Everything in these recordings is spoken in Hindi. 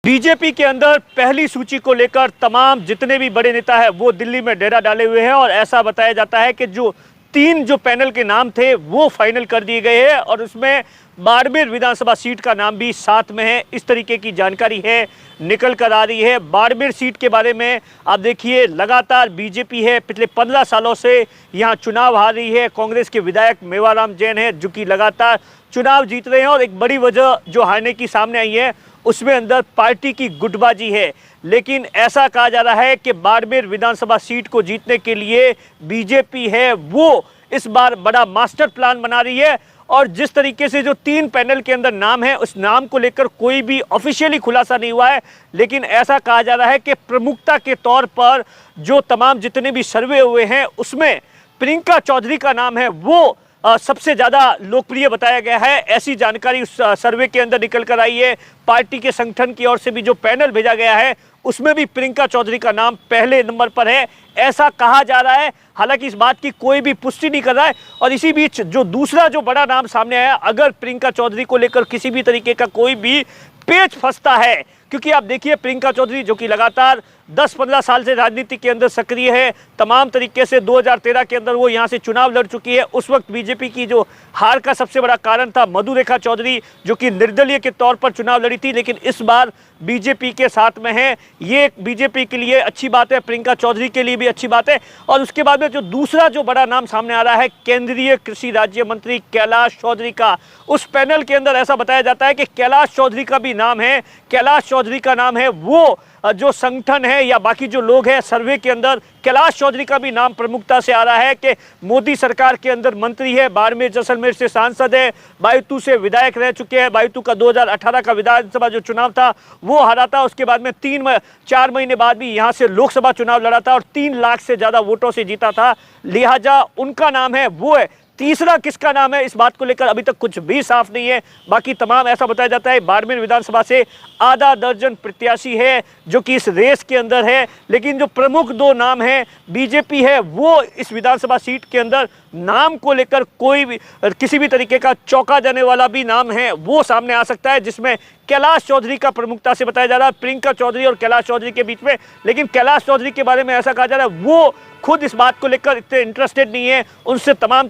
बीजेपी के अंदर पहली सूची को लेकर तमाम जितने भी बड़े नेता हैं वो दिल्ली में डेरा डाले हुए हैं और ऐसा बताया जाता है कि जो तीन पैनल के नाम थे वो फाइनल कर दिए गए हैं और उसमें बाड़मेर विधानसभा सीट का नाम भी साथ में है। इस तरीके की जानकारी है निकल कर आ रही है। बाड़मेर सीट के बारे में आप देखिए, लगातार बीजेपी है पिछले 15 सालों से यहाँ चुनाव हार रही है। कांग्रेस के विधायक मेवाराम जैन है जो कि लगातार चुनाव जीत रहे हैं और एक बड़ी वजह जो हारने की सामने आई है उसमें अंदर पार्टी की गुटबाजी है। लेकिन ऐसा कहा जा रहा है कि बाड़मेर विधानसभा सीट को जीतने के लिए बीजेपी है वो इस बार बड़ा मास्टर प्लान बना रही है और जिस तरीके से जो तीन पैनल के अंदर नाम है उस नाम को लेकर कोई भी ऑफिशियली खुलासा नहीं हुआ है, लेकिन ऐसा कहा जा रहा है कि प्रमुखता के तौर पर जो तमाम जितने भी सर्वे हुए हैं उसमें प्रियंका चौधरी का नाम है वो सबसे ज़्यादा लोकप्रिय बताया गया है। ऐसी जानकारी उस सर्वे के अंदर निकल कर आई है। पार्टी के संगठन की ओर से भी जो पैनल भेजा गया है उसमें भी प्रियंका चौधरी का नाम पहले नंबर पर है, ऐसा कहा जा रहा है। हालांकि इस बात की कोई भी पुष्टि नहीं कर रहा है। और इसी बीच जो दूसरा जो बड़ा नाम सामने आया, अगर प्रियंका चौधरी को लेकर किसी भी तरीके का कोई भी पेच फंसता है, क्योंकि आप देखिए प्रियंका चौधरी जो कि लगातार 10-15 साल से राजनीति के अंदर सक्रिय है, तमाम तरीके से 2013 के अंदर वो यहाँ से चुनाव लड़ चुकी है। उस वक्त बीजेपी की जो हार का सबसे बड़ा कारण था मधुरेखा चौधरी जो कि निर्दलीय के तौर पर चुनाव लड़ी थी, लेकिन इस बार बीजेपी के साथ में है। ये बीजेपी के लिए अच्छी बात है, प्रियंका चौधरी के लिए भी अच्छी बात है। और उसके बाद में जो दूसरा जो बड़ा नाम सामने आ रहा है केंद्रीय कृषि राज्य मंत्री कैलाश चौधरी का, उस पैनल के अंदर ऐसा बताया जाता है कि कैलाश चौधरी का भी नाम है। कैलाश चौधरी का नाम है वो जो संगठन है या बाकी जो लोग हैं सर्वे के अंदर कैलाश चौधरी का भी नाम प्रमुखता से आ रहा है कि मोदी सरकार के अंदर मंत्री है, बाड़मेर जैसलमेर से सांसद है, बायतू से विधायक रह चुके हैं। बायतू का 2018 का विधानसभा जो चुनाव था वो हारा था। उसके बाद में 3-4 महीने बाद भी यहाँ से लोकसभा चुनाव लड़ा था और 3 लाख से ज़्यादा वोटों से जीता था, लिहाजा उनका नाम है वो है। तीसरा किसका नाम है इस बात को लेकर अभी तक कुछ भी साफ नहीं है। बाकी तमाम ऐसा बताया जाता है बाड़मेर विधानसभा से आधा दर्जन प्रत्याशी है जो कि इस रेस के अंदर है, लेकिन जो प्रमुख 2 नाम है बीजेपी है वो इस विधानसभा सीट के अंदर नाम को लेकर कोई भी किसी भी तरीके का चौंका देने वाला भी नाम है वो सामने आ सकता है, जिसमें कैलाश चौधरी का प्रमुखता से बताया जा रहा है, प्रियंका चौधरी और कैलाश चौधरी के बीच में। लेकिन कैलाश चौधरी के बारे में ऐसा कहा जा रहा है वो खुद इस बात को लेकर इतने इंटरेस्टेड नहीं है। उनसे तमाम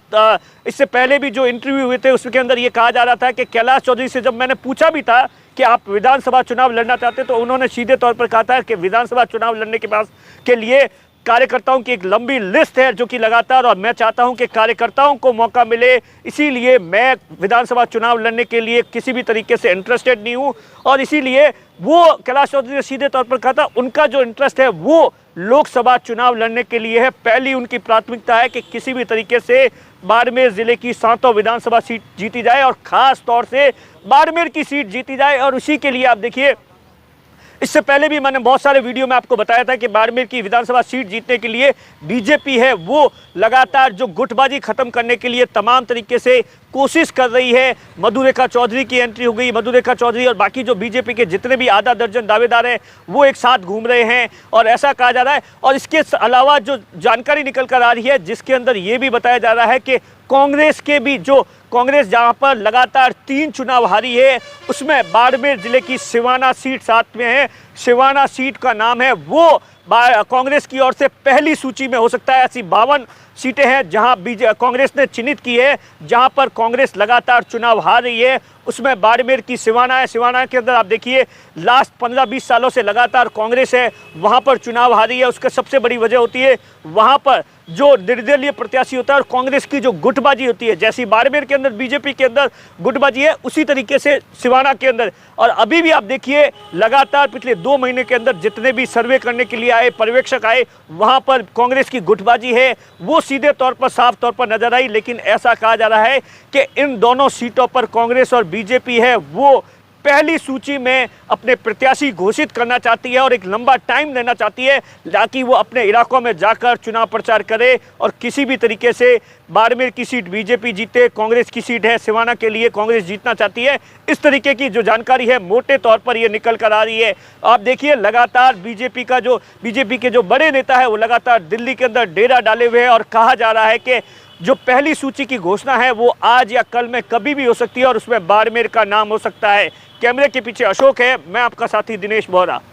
इससे पहले भी जो इंटरव्यू हुए थे उसके अंदर ये कहा जा रहा था कि कैलाश चौधरी से जब मैंने पूछा भी था कि आप विधानसभा चुनाव लड़ना चाहते तो उन्होंने सीधे तौर पर कहा था कि विधानसभा चुनाव लड़ने के लिए कार्यकर्ताओं की एक लंबी लिस्ट है जो कि लगातार, और मैं चाहता हूं कि कार्यकर्ताओं को मौका मिले, इसीलिए मैं विधानसभा चुनाव लड़ने के लिए किसी भी तरीके से इंटरेस्टेड नहीं हूं। और इसीलिए वो कैलाश चौधरी ने सीधे तौर पर कहा था उनका जो इंटरेस्ट है वो लोकसभा चुनाव लड़ने के लिए है। पहली उनकी प्राथमिकता है कि किसी भी तरीके से बाड़मेर जिले की 7 विधानसभा सीट जीती जाए और खास तौर से बाड़मेर की सीट जीती जाए। और उसी के लिए आप देखिए, इससे पहले भी मैंने बहुत सारे वीडियो में आपको बताया था कि बाड़मेर की विधानसभा सीट जीतने के लिए बीजेपी है वो लगातार जो गुटबाजी खत्म करने के लिए तमाम तरीके से कोशिश कर रही है। मधुरेखा चौधरी की एंट्री हो गई, मधुरेखा चौधरी और बाकी जो बीजेपी के जितने भी आधा दर्जन दावेदार हैं वो एक साथ घूम रहे हैं और ऐसा कहा जा रहा है। और इसके अलावा जो जानकारी निकल कर आ रही है जिसके अंदर ये भी बताया जा रहा है कि कांग्रेस के भी जो कांग्रेस जहां पर लगातार 3 चुनाव हारी है उसमें बाड़मेर जिले की सिवाना सीट साथ में है। सिवाना सीट का नाम है वो कांग्रेस की ओर से पहली सूची में हो सकता है। ऐसी 52 सीटें हैं जहां कांग्रेस ने चिन्हित की है, जहां पर कांग्रेस लगातार चुनाव हार रही है, उसमें बाड़मेर की सिवाना है। सिवाना के अंदर आप देखिए लास्ट 15-20 सालों से लगातार कांग्रेस है वहां पर चुनाव हारी है। उसका सबसे बड़ी वजह होती है वहां पर जो निर्दलीय प्रत्याशी होता है और कांग्रेस की जो गुटबाजी होती है। जैसी बाड़मेर के अंदर बीजेपी के अंदर गुटबाजी है उसी तरीके से सिवाना के अंदर। और अभी भी आप देखिए लगातार पिछले 2 महीने के अंदर जितने भी सर्वे करने के लिए आए पर्यवेक्षक आए वहां पर कांग्रेस की गुटबाजी है वो सीधे तौर पर साफ तौर पर नजर आई। लेकिन ऐसा कहा जा रहा है कि इन दोनों सीटों पर कांग्रेस और बीजेपी है वो पहली सूची में अपने प्रत्याशी घोषित करना चाहती है और एक लंबा टाइम देना चाहती है ताकि वो अपने इलाकों में जाकर चुनाव प्रचार करे और किसी भी तरीके से बाड़मेर की सीट बीजेपी जीते। कांग्रेस की सीट है सिवाना के लिए कांग्रेस जीतना चाहती है। इस तरीके की जो जानकारी है मोटे तौर पर ये निकल कर आ रही है। आप देखिए लगातार बीजेपी के जो बड़े नेता है वो लगातार दिल्ली के अंदर डेरा डाले हुए हैं और कहा जा रहा है कि जो पहली सूची की घोषणा है वो आज या कल में कभी भी हो सकती है और उसमें बाड़मेर का नाम हो सकता है। कैमरे के पीछे अशोक है, मैं आपका साथी दिनेश बोहरा।